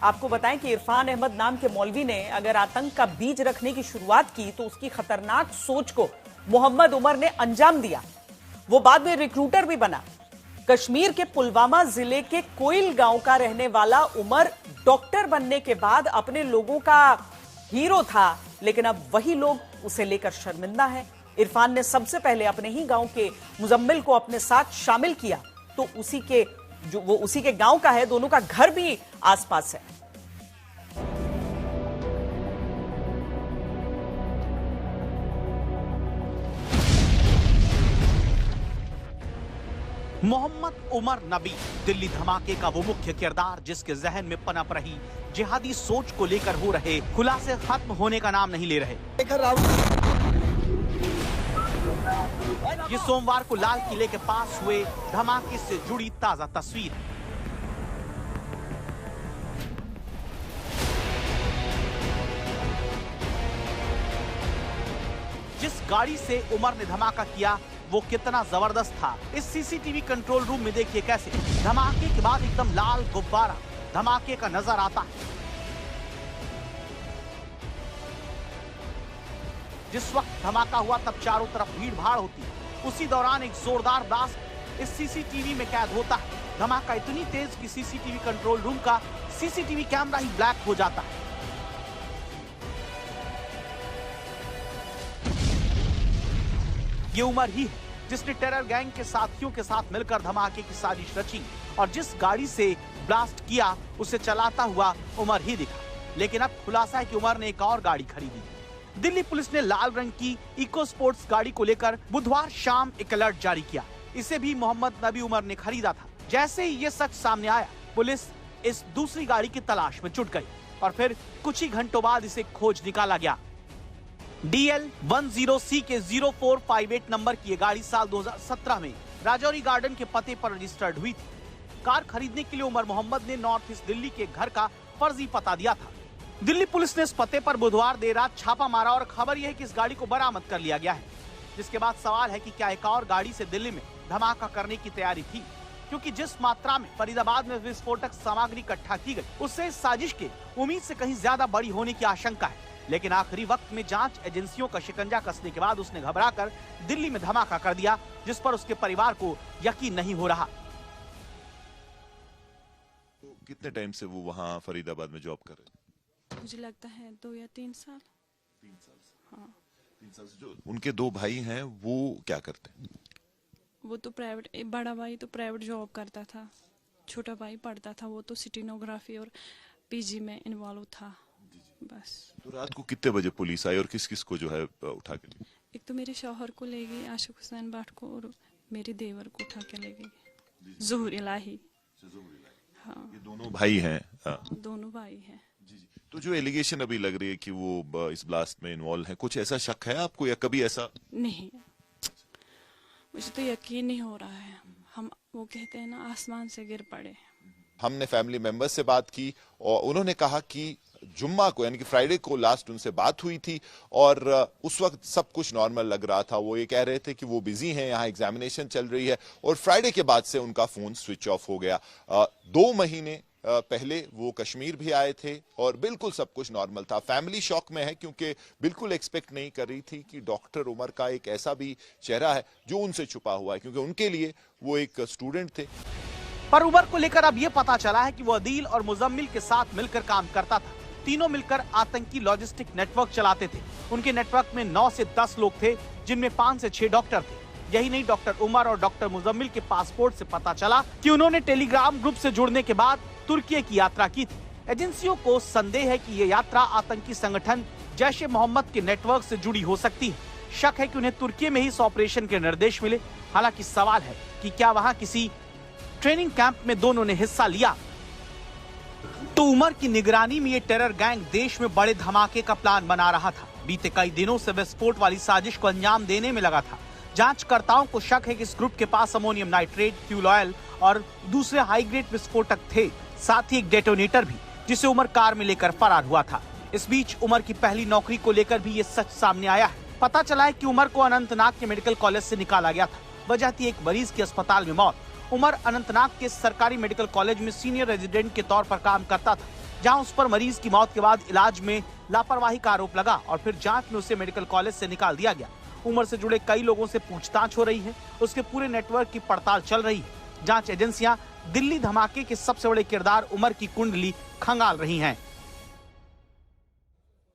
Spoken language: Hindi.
आपको बताएं कि इरफान अहमद नाम के मौलवी ने अगर आतंक का बीज रखने की शुरुआत की तो उसकी खतरनाक सोच को मोहम्मद उमर ने अंजाम दिया। वो बाद में रिक्रूटर भी बना। कश्मीर के पुलवामा जिले के कोइल गांव का रहने वाला उमर डॉक्टर बनने के बाद अपने लोगों का हीरो था, लेकिन अब वही लोग उसे लेकर शर्मिंदा हैं। इरफान ने सबसे पहले अपने ही गांव के मुजम्मिल को अपने साथ शामिल किया तो उसी के गांव का है, दोनों का घर भी आसपास है। मोहम्मद उमर नबी दिल्ली धमाके का वो मुख्य किरदार जिसके जहन में पनप रही जिहादी सोच को लेकर हो रहे खुलासे खत्म होने का नाम नहीं ले रहे। ये सोमवार को लाल किले के पास हुए धमाके से जुड़ी ताजा तस्वीर है। जिस गाड़ी से उमर ने धमाका किया वो कितना जबरदस्त था, इस सीसीटीवी कंट्रोल रूम में देखिए कैसे धमाके के बाद एकदम लाल गुब्बारा धमाके का नजर आता है। जिस वक्त धमाका हुआ तब चारों तरफ भीड़ भाड़ होती है। उसी दौरान एक जोरदार ब्लास्ट इस सीसीटीवी में कैद होता है। धमाका इतनी तेज कि सीसीटीवी कंट्रोल रूम का सीसीटीवी कैमरा ही ब्लैक हो जाता है। ये उमर ही है जिसने टेरर गैंग के साथियों के साथ मिलकर धमाके की साजिश रची और जिस गाड़ी से ब्लास्ट किया उसे चलाता हुआ उमर ही दिखा। लेकिन अब खुलासा है कि उमर ने एक और गाड़ी खरीदी। दिल्ली पुलिस ने लाल रंग की इको स्पोर्ट्स गाड़ी को लेकर बुधवार शाम एक अलर्ट जारी किया। इसे भी मोहम्मद नबी उमर ने खरीदा था। जैसे ही ये सच सामने आया, पुलिस इस दूसरी गाड़ी की तलाश में जुट गई और फिर कुछ ही घंटों बाद इसे खोज निकाला गया। DL10C के 0458 नंबर की ये गाड़ी साल 2017 में राजौरी गार्डन के पते पर रजिस्टर्ड हुई थी। कार खरीदने के लिए उमर मोहम्मद ने नॉर्थ ईस्ट दिल्ली के घर का फर्जी पता दिया था। दिल्ली पुलिस ने इस पते पर बुधवार देर रात छापा मारा और खबर यह है कि इस गाड़ी को बरामद कर लिया गया है। जिसके बाद सवाल है कि क्या एक और गाड़ी से दिल्ली में धमाका करने की तैयारी थी, क्योंकि जिस मात्रा में फरीदाबाद में विस्फोटक सामग्री इकट्ठा की गई उससे इस साजिश के उम्मीद से कहीं ज्यादा बड़ी होने की आशंका है। लेकिन आखिरी वक्त में जांच एजेंसियों का शिकंजा कसने के बाद उसने घबराकर दिल्ली में धमाका कर दिया, जिस पर उसके परिवार को यकीन नहीं हो रहा। तो कितने टाइम से वो वहाँ फरीदाबाद में जॉब कर रहे थे? मुझे लगता है 2 या 3 साल। 3 साल से। हाँ। 3 साल से। जो उनके 2 भाई हैं वो क्या करते हैं? वो तो प्राइवेट, बड़ा भाई तो प्राइवेट जॉब करता था, छोटा भाई पढ़ता था, वो तो स्टेनोग्राफी और PG में इन्वॉल्व था। बस। तो रात को कितने बजे पुलिस आई और किस किस को जो है उठा के ले? एक तो मेरे शौहर को ले गई, आशिक हुसैन भट्ट को, और मेरे देवर को उठा के ले गई, ज़ुहूर इलाही। हाँ। ये दोनों भाई हैं? दोनों भाई हैं। तो जो एलिगेशन अभी लग रही है कि वो इस ब्लास्ट में इन्वॉल्व है, कुछ ऐसा शक है आपको या कभी ऐसा? नहीं, मुझे तो यकीन नहीं हो रहा है। हम वो कहते हैं ना, आसमान से गिर पड़े। हमने फैमिली मेंबर्स से बात की और उन्होंने कहा कि जुम्मा को यानी कि फ्राइडे को लास्ट उनसे बात हुई थी और उस वक्त सब कुछ नॉर्मल लग रहा था। वो ये कह रहे थे कि वो बिजी हैं, यहाँ एग्जामिनेशन चल रही है, और फ्राइडे के बाद से उनका फोन स्विच ऑफ हो गया। 2 महीने पहले वो कश्मीर भी आए थे और बिल्कुल सब कुछ नॉर्मल था। फैमिली शॉक में है क्योंकि बिल्कुल एक्सपेक्ट नहीं कर रही थी कि डॉक्टर उमर का एक ऐसा भी चेहरा है जो उनसे छुपा हुआ है, क्योंकि उनके लिए वो एक स्टूडेंट थे। पर उमर को लेकर अब ये पता चला है कि वो अदील और मुजम्मिल के साथ मिलकर काम करता था। तीनों मिलकर आतंकी लॉजिस्टिक नेटवर्क चलाते थे। उनके नेटवर्क में 9 से 10 लोग थे, जिनमें 5 से 6 डॉक्टर थे। यही नहीं, डॉक्टर उमर और डॉक्टर मुजम्मिल के पासपोर्ट से पता चला कि उन्होंने टेलीग्राम ग्रुप से जुड़ने के बाद तुर्की की यात्रा की थी। एजेंसियों को संदेह है कि ये यात्रा आतंकी संगठन जैश ए मोहम्मद के नेटवर्क से जुड़ी हो सकती है। शक है कि उन्हें तुर्की में ही इस ऑपरेशन के निर्देश मिले। हालांकि सवाल है कि क्या वहां किसी ट्रेनिंग कैंप में दोनों ने हिस्सा लिया। तो उमर की निगरानी में ये टेरर गैंग देश में बड़े धमाके का प्लान बना रहा था। बीते कई दिनों से विस्फोट वाली साजिश को अंजाम देने में लगा था। जांचकर्ताओं को शक है कि इस ग्रुप के पास अमोनियम नाइट्रेट, फ्यूल ऑयल और दूसरे हाई ग्रेड विस्फोटक थे, साथ ही एक डेटोनेटर भी, जिसे उमर कार में लेकर फरार हुआ था। इस बीच उमर की पहली नौकरी को लेकर भी ये सच सामने आया है। पता चला है कि उमर को अनंतनाग के मेडिकल कॉलेज से निकाला गया था। वजह थी एक मरीज की अस्पताल में मौत। उमर अनंतनाग के सरकारी मेडिकल कॉलेज में सीनियर रेजिडेंट के तौर पर काम करता था। जहां उस पर मरीज की मौत के बाद इलाज में लापरवाही का आरोप लगा और फिर जांच में उसे मेडिकल कॉलेज से निकाल दिया गया। उमर से जुड़े कई लोगों से पूछताछ हो रही है, उसके पूरे नेटवर्क की पड़ताल चल रही है। जांच एजेंसियां दिल्ली धमाके के सबसे बड़े किरदार उमर की कुंडली खंगाल रही हैं।